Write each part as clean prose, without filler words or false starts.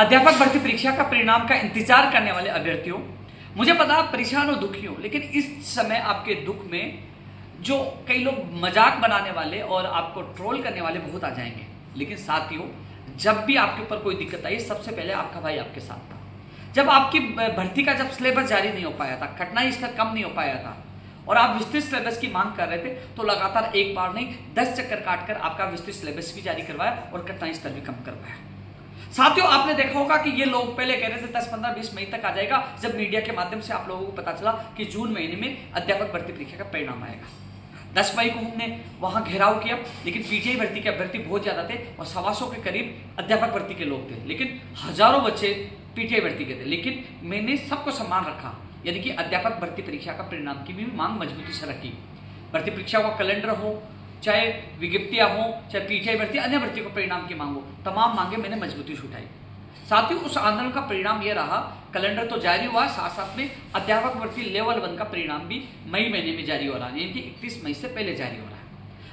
अध्यापक भर्ती परीक्षा का परिणाम का इंतजार करने वाले अभ्यर्थियों, मुझे पता परेशान हो, दुखी हो, लेकिन इस समय आपके दुख में जो कई लोग मजाक बनाने वाले और आपको ट्रोल करने वाले बहुत आ जाएंगे। लेकिन साथियों, जब भी आपके ऊपर कोई दिक्कत आई, सबसे पहले आपका भाई आपके साथ था। जब आपकी भर्ती का जब सिलेबस जारी नहीं हो पाया था, कठिनाई स्तर कम नहीं हो पाया था और आप विस्तृत सिलेबस की मांग कर रहे थे, तो लगातार एक बार नहीं 10 चक्कर काटकर आपका विस्तृत सिलेबस भी जारी करवाया और कठिनाई स्तर भी कम करवाया। साथियों, आपने देखा होगा कि ये लोग पहले कह रहे थे 10, 15, 20 मई तक आ जाएगा। जब मीडिया के माध्यम से आप लोगों को पता चला कि जून महीने में अध्यापक भर्ती परीक्षा का परिणाम आएगा, 10 मई को हमने वहां घेराव किया। लेकिन पीटीआई भर्ती के अभ्यर्थी बहुत ज्यादा थे और 125 के करीब अध्यापक भर्ती के लोग थे, लेकिन हजारों बच्चे पीटीआई भर्ती के थे। लेकिन मैंने सबको सम्मान रखा, यानी कि अध्यापक भर्ती परीक्षा का परिणाम की भी मांग मजबूती से रखी। भर्ती परीक्षा का कैलेंडर हो, चाहे विज्ञप्तियां हो, चाहे पीटीआई भर्ती, अन्य भर्ती को परिणाम की मांग हो, तमाम मांगे मैंने मजबूती से उठाई। साथियों, उस आंदोलन का परिणाम यह रहा, कैलेंडर तो जारी हुआ, साथ साथ में अध्यापक भर्ती लेवल 1 का परिणाम भी मई महीने में जारी हो रहा है, यानी कि 31 मई से पहले जारी हो रहा है।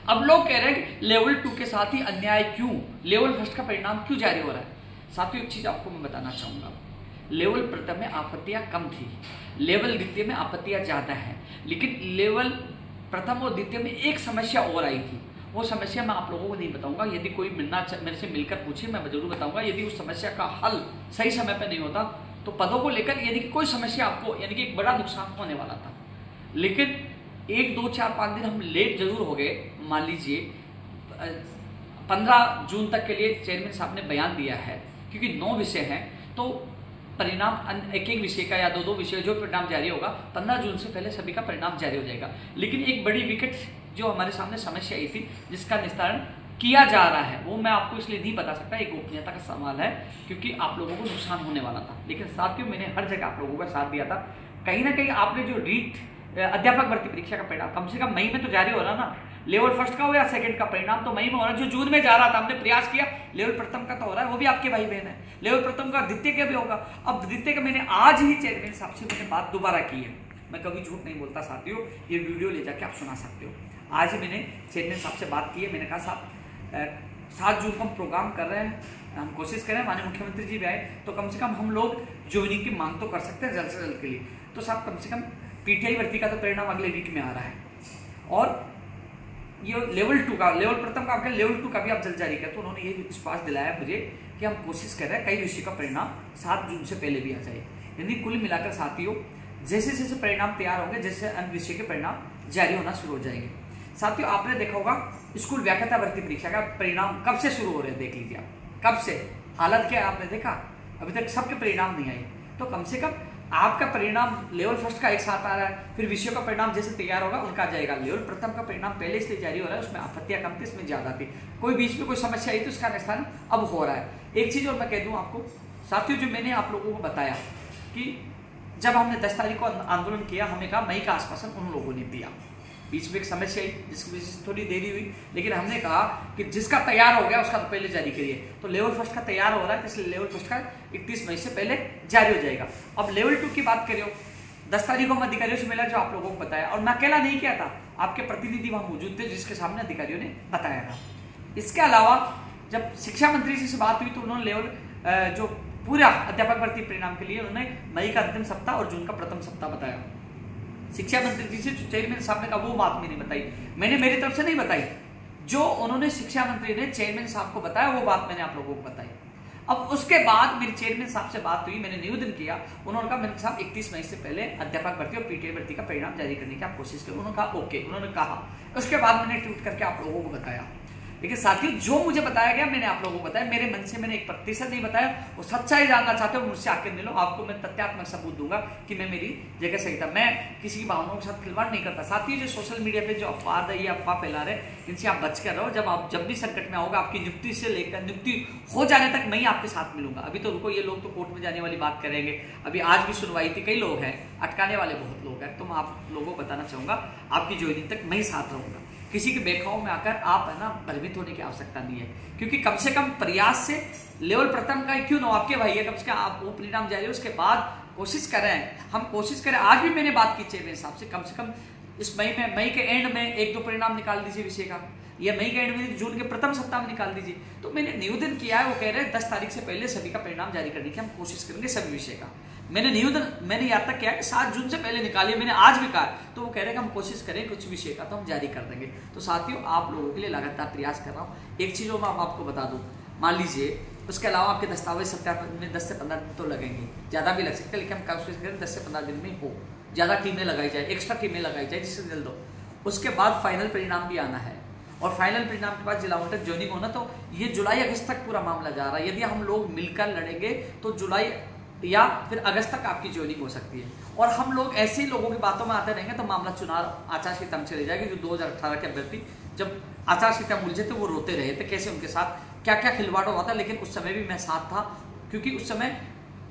अब लोग कह रहे हैं कि लेवल 2 के साथ ही अन्याय क्यों, लेवल 1 का परिणाम क्यों जारी हो रहा है। साथियों, एक चीज आपको मैं बताना चाहूंगा, लेवल प्रथम में आपत्तियां कम थी, लेवल द्वितीय में आपत्तियां ज्यादा है। लेकिन लेवल प्रथम और द्वितीय में एक समस्या और आई थी, वो समस्या मैं आप लोगों को नहीं बताऊंगा। यदि कोई मेरे से मिलकर पूछे, मैं जरूर बताऊंगा। यदि उस समस्या का हल सही समय पर नहीं होता तो पदों को लेकर यानी कि कोई समस्या आपको यानी कि एक बड़ा नुकसान होने वाला था। लेकिन 1, 2, 4, 5 दिन हम लेट जरूर हो गए। मान लीजिए 15 जून तक के लिए चेयरमैन साहब ने बयान दिया है, क्योंकि 9 विषय हैं तो परिणाम एक एक विषय का या 2-2 विषय जो परिणाम जारी होगा 15 जून से पहले सभी का परिणाम जारी हो जाएगा। लेकिन एक बड़ी विकट जो हमारे सामने समस्या आई थी, जिसका निस्तारण किया जा रहा है, वो मैं आपको इसलिए नहीं बता सकता, एक गोपनीयता का सवाल है, क्योंकि आप लोगों को नुकसान होने वाला था। लेकिन साथियों, मैंने हर जगह आप लोगों का साथ दिया था। कहीं ना कहीं आपने जो अध्यापक भर्ती परीक्षा का परिणाम कम से कम मई में तो जारी हो रहा ना, लेवल 1 का हो या 2 का परिणाम तो मई में हो रहा है। जो जून में जा रहा था, हमने प्रयास किया, लेवल प्रथम का तो हो रहा है, वो भी आपके भाई बहन है। लेवल प्रथम का द्वितीय का भी होगा। अब द्वितीय का मैंने आज ही चेयरमैन साहब से मैंने बात दोबारा की है, मैं कभी झूठ नहीं बोलता साथियों, ये वीडियो ले जाके आप सुना सकते हो। आज ही मैंने चेयरमैन साहब से बात की है। मैंने कहा साहब 7 जून को हम प्रोग्राम कर रहे हैं, हम कोशिश करें, माननीय मुख्यमंत्री जी भी आए तो कम से कम हम लोग ज्वाइनिंग की मांग तो कर सकते हैं जल्द से जल्द के लिए। तो साहब कम से कम पीटीआई भर्ती का तो परिणाम अगले वीक में आ रहा है और ये लेवल 2 का, लेवल प्रथम का आपका, लेवल 2 का भी आप जल्द जारी करें। तो उन्होंने ये विश्वास दिलाया मुझे कि हम कोशिश कर रहे हैं कई विषय का परिणाम 7 जून से पहले भी आ जाए। यानी कुल मिलाकर साथियों, जैसे जैसे परिणाम तैयार होंगे, जैसे अन्य विषय के परिणाम जारी होना शुरू हो जाएंगे। साथियों, आपने देखा होगा स्कूल व्याख्याता भर्ती परीक्षा का परिणाम कब से शुरू हो रहे हैं, देख लीजिए आप, कब से, हालत क्या है आपने देखा, अभी तक सबके परिणाम नहीं आए। तो कम से कम आपका परिणाम लेवल 1 का एक साथ आ रहा है, फिर विषयों का परिणाम जैसे तैयार होगा उनका आ जाएगा। लेवल प्रथम का परिणाम पहले इसलिए जारी हो रहा है, उसमें आपत्तियां कम थी, इसमें ज्यादा थी, कोई बीच में कोई समस्या आई तो इसका निस्तारण अब हो रहा है। एक चीज और मैं कह दूं आपको साथियों, जो मैंने आप लोगों को बताया कि जब हमने 10 तारीख को आंदोलन किया, हमें कहा मई का आश्वासन उन लोगों ने दिया, बीच में एक समस्या आई जिसकी वजह से थोड़ी देरी हुई, लेकिन हमने कहा कि जिसका तैयार हो गया उसका तो पहले जारी करिए। तो लेवल 1 का तैयार हो रहा है, तो इसलिए लेवल 1 का 31 मई से पहले जारी हो जाएगा। अब लेवल 2 की बात करिए, 10 तारीख को हम अधिकारियों से मिला, जो आप लोगों को बताया, और मैं अकेला नहीं किया था, आपके प्रतिनिधि वहां मौजूद थे जिसके सामने अधिकारियों ने बताया था। इसके अलावा जब शिक्षा मंत्री जी से बात हुई तो उन्होंने लेवल जो पूरा अध्यापक भर्ती परिणाम के लिए उन्होंने मई का अंतिम सप्ताह और जून का प्रथम सप्ताह बताया। शिक्षा मंत्री जी से चेयरमैन साहब ने कहा वो बात मैंने बताई, मैंने मेरी तरफ से नहीं बताई, जो उन्होंने शिक्षा मंत्री ने चेयरमैन साहब को बताया वो बात मैंने आप लोगों को बताई। अब उसके बाद मेरी चेयरमैन साहब से बात हुई, मैंने निवेदन किया, उन्होंने कहा मेरे साहब 31 मई से पहले अध्यापक भर्ती और पीटीआई भर्ती का परिणाम जारी करने की आप कोशिश करें। उन्होंने कहा ओके, उन्होंने कहा। उसके बाद मैंने ट्वीट करके आप लोगों को बताया। लेकिन साथियों, जो मुझे बताया गया मैंने आप लोगों को बताया, मेरे मन से मैंने 1% नहीं बताया। वो सच्चाई जानना चाहते हो मुझसे आके मिलो, आपको मैं तथ्यात्मक सबूत दूंगा कि मैं मेरी जगह सही था, मैं किसी की भावनाओं के साथ खिलवाड़ नहीं करता। साथियों, जो सोशल मीडिया पे जो अफवाह है, ये अफवाह फैला रहे, इनसे आप बच कर रहो। जब भी संकट में आओगे, आपकी नियुक्ति से लेकर नियुक्ति हो जाने तक मैं ही आपके साथ मिलूंगा। अभी तो रुको, ये लोग तो कोर्ट में जाने वाली बात करेंगे, अभी आज भी सुनवाई थी, कई लोग हैं, अटकाने वाले बहुत लोग हैं। तो मैं आप लोगों को बताना चाहूंगा, आपकी ज्वाइनिंग तक मैं ही साथ रहूंगा। किसी के बेखाओं में आकर आप है ना भयभीत होने की आवश्यकता नहीं है, क्योंकि कम से कम प्रयास से लेवल प्रथम का क्यों ना, आपके भाई है, कम से कम आप वो परिणाम जारी, उसके बाद कोशिश करें, हम कोशिश करें। आज भी मैंने बात की चेयरमैन साहब से, कम इस मई के एंड में 1-2 परिणाम निकाल दीजिए विषय का, या मई का एंड में जून के प्रथम सप्ताह में निकाल दीजिए। तो मैंने निवेदन किया है, वो कह रहे हैं 10 तारीख से पहले सभी का परिणाम जारी करने की हम कोशिश करेंगे सभी विषय का। मैंने याद तक किया कि 7 जून से पहले निकालिए, मैंने आज भी कहा, तो वो कह रहे हैं कि हम कोशिश करें कुछ विषय का तो हम जारी कर देंगे। तो साथियों, आप लोगों के लिए लगातार प्रयास कर रहा हूँ। एक चीज़ मैं आपको बता दूँ, मान लीजिए उसके अलावा आपके दस्तावेज सत्यापन में 10 से 15 दिन तो लगेंगे, ज़्यादा भी लग सकते हैं, लेकिन हम कोशिश करें 10 से 15 दिन में हो, ज़्यादा टीमें लगाई जाए, एक्स्ट्रा टीमें लगाई जाए जिससे जल्द हो। उसके बाद फाइनल परिणाम भी आना है, और फाइनल परिणाम के बाद जिला आवंटन ज्वाइनिंग होना। तो ये जुलाई अगस्त तक पूरा मामला जा रहा है। यदि हम लोग मिलकर लड़ेंगे तो जुलाई या फिर अगस्त तक आपकी ज्वाइनिंग हो सकती है। और हम लोग ऐसे ही लोगों की बातों में आते रहेंगे तो मामला चुनाव आचार संहिता में चले जाएगी। जो 2018 के अभ्यर्थी जब आचार संहिता में उलझे थे वो रोते रहे थे, कैसे उनके साथ क्या क्या खिलवाड़ हुआ था, लेकिन उस समय भी मैं साथ था, क्योंकि उस समय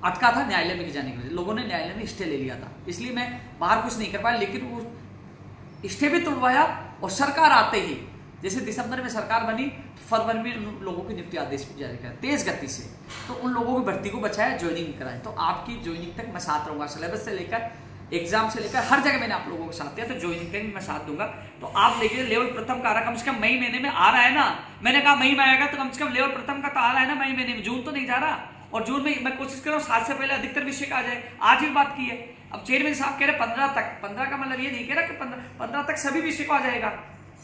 अटका था न्यायालय में जाने के लिए, लोगों ने न्यायालय में स्टे ले लिया था, इसलिए मैं बाहर कुछ नहीं कर पाया। लेकिन वो स्टे भी तुड़वाया, और सरकार आते ही, जैसे दिसंबर में सरकार बनी, फरवरी में उन लोगों की नियुक्ति आदेश भी जारी किया तेज गति से, तो उन लोगों की भर्ती को बचाया, ज्वाइनिंग कराए। तो आपकी ज्वाइनिंग तक मैं साथ रहूंगा, सिलेबस से लेकर एग्जाम से लेकर हर जगह मैंने आप लोगों के साथ दिया, तो ज्वाइनिंग तक मैं साथ दूंगा। तो आप देखिए, लेवल प्रथम का कम से कम मई महीने में आ रहा है ना, मैंने कहा मई में आएगा तो कम से कम लेवल प्रथम का तो आ रहा है ना मई महीने में, जून तो नहीं जा रहा। और जून में मैं कोशिश कर रहा हूँ 7 से पहले अधिकतर विषय का आ जाए। आज भी बात की है, अब चेयरमैन साहब कह रहे 15 तक, 15 का मतलब ये नहीं कह रहा कि 15 तक सभी विषय को आ जाएगा,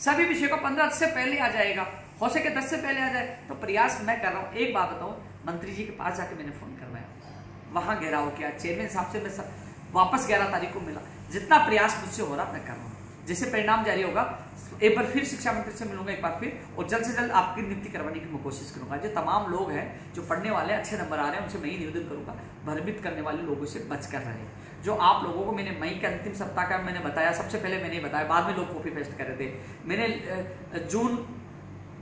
सभी विषय को 15 से पहले आ जाएगा, हो सके 10 से पहले आ जाए। तो प्रयास मैं कर रहा हूँ। एक बात बताऊँ, मंत्री जी के पास जाके मैंने फोन करवाया, वहां घेराव किया, चेयरमैन साहब से मैं वापस 11 तारीख को मिला। जितना प्रयास मुझसे हो रहा मैं कर रहा हूँ। जैसे परिणाम जारी होगा एक बार फिर शिक्षा मंत्री से मिलूंगा एक बार फिर, और जल्द से जल्द आपकी नियुक्ति करवाने की मैं कोशिश करूंगा। जो तमाम लोग हैं जो पढ़ने वाले अच्छे नंबर आ रहे हैं, उनसे मैं ही निवेदन करूंगा, भ्रमित करने वाले लोगों से बच कर रहे। जो आप लोगों को मैंने मई के अंतिम सप्ताह का मैंने बताया, सबसे पहले मैंने बताया, बाद में लोग कॉपी पेस्ट कर रहे थे। मैंने जून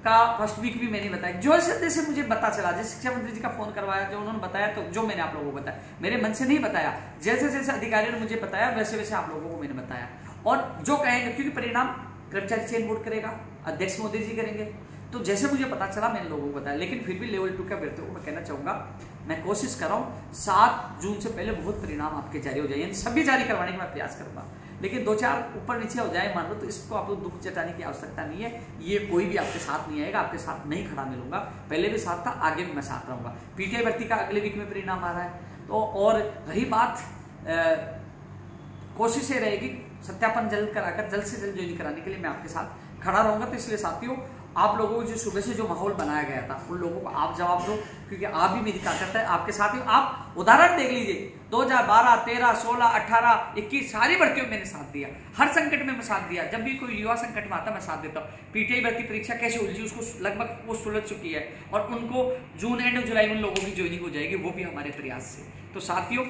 का फर्स्ट वीक भी मैंने बताया, जो जैसे मुझे पता चला, जैसे शिक्षा मंत्री जी का फोन करवाया, जो उन्होंने बताया, तो जो मैंने आप लोगों को बताया, मेरे मन से नहीं बताया, जैसे जैसे अधिकारियों ने मुझे बताया वैसे वैसे आप लोगों को मैंने बताया। और जो कहेंगे, क्योंकि परिणाम कर्मचारी चयन बोर्ड करेगा, अध्यक्ष मोदी जी करेंगे, तो जैसे मुझे पता चला मैंने लोगों को बताया। लेकिन फिर भी लेवल 2 के अभ्यर्थियों को मैं कहना चाहूंगा, मैं कोशिश कर रहा हूँ 7 जून से पहले बहुत परिणाम आपके जारी हो जाए, यानी सभी जारी करवाने का मैं प्रयास करूंगा। लेकिन 2-4 ऊपर नीचे हो जाए मान लो, तो इसको आपको दुख जताने की आवश्यकता नहीं है। ये कोई भी आपके साथ नहीं आएगा, आपके साथ नहीं खड़ा मिलूंगा, पहले भी साथ था, आगे भी मैं साथ रहूंगा। पीटीआई भर्ती का अगले वीक में परिणाम आ रहा है। तो और रही बात, कोशिश ये रहेगी सत्यापन जल्द कराकर जल्द से जल्द ज्वाइन कराने के लिए मैं आपके साथ खड़ा रहूंगा। तो इसलिए साथियों, आप लोगों को जो सुबह से जो माहौल बनाया गया था, उन लोगों को आप जवाब दो, क्योंकि आप भी मेरी ताकत है आपके साथ ही। आप उदाहरण देख लीजिए, 2012, 13, 16, 18, 21 सारी भर्तियों में मैंने साथ दिया, हर संकट में मैं साथ दिया। जब भी कोई युवा संकट में आता मैं साथ देता हूँ। पीटीआई भर्ती परीक्षा कैसे उलझी, उसको लगभग वो सुलझ चुकी है, और उनको जून एंड जुलाई में उन लोगों की ज्वाइनिंग हो जाएगी, वो भी हमारे प्रयास से। तो साथियों,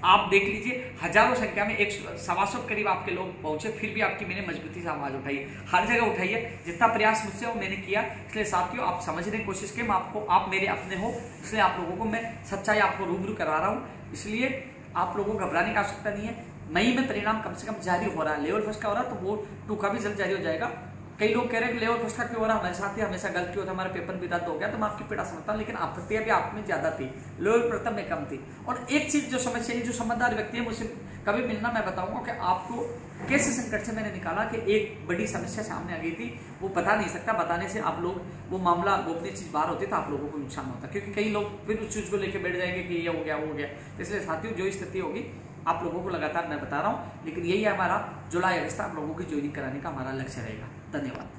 आप देख लीजिए, हजारों संख्या में 100 करीब आपके लोग पहुंचे, फिर भी आपकी मैंने मजबूती से आवाज उठाई, हर जगह उठाई है। जितना प्रयास मुझसे वो मैंने किया। इसलिए साथियों, आप समझने की कोशिश करें, आप मेरे अपने हो, इसलिए आप लोगों को मैं सच्चाई आपको रूबरू करवा रहा हूँ। इसलिए आप लोगों को घबराने की आवश्यकता नहीं है। मई में परिणाम कम से कम जारी हो रहा है, लेवल फर्स्ट का हो रहा है, तो वो 2 का भी जल्द जारी हो जाएगा। कई लोग कह रहे हैं कि लेवल फर्स्ट का क्यों हो रहा है, हमारे साथ ही हमेशा गलत क्यों होता है, हमारा पेपर भी रद्द हो गया। तो मैं आपकी पीड़ा समझता हूँ, लेकिन आपत्तियां भी आप में ज्यादा थी, लेवल प्रथम में कम थी। और एक चीज जो समस्या, जो समझदार व्यक्ति है मुझसे कभी मिलना, मैं बताऊंगा कि आपको कैसे संकट से मैंने निकाला, कि एक बड़ी समस्या सामने आ गई थी, वो बता नहीं सकता, बताने से आप लोग वो मामला गोपनीय चीज बाहर होती तो आप लोगों को नुकसान होता, क्योंकि कई लोग फिर उस चीज को लेकर बैठ जाएंगे कि ये हो गया वो हो गया। तो इसलिए साथियों, जो स्थिति होगी आप लोगों को लगातार मैं बता रहा हूँ, लेकिन यही है हमारा जुलाई अगस्त आप लोगों की ज्वाइनिंग कराने का हमारा लक्ष्य रहेगा। धन्यवाद।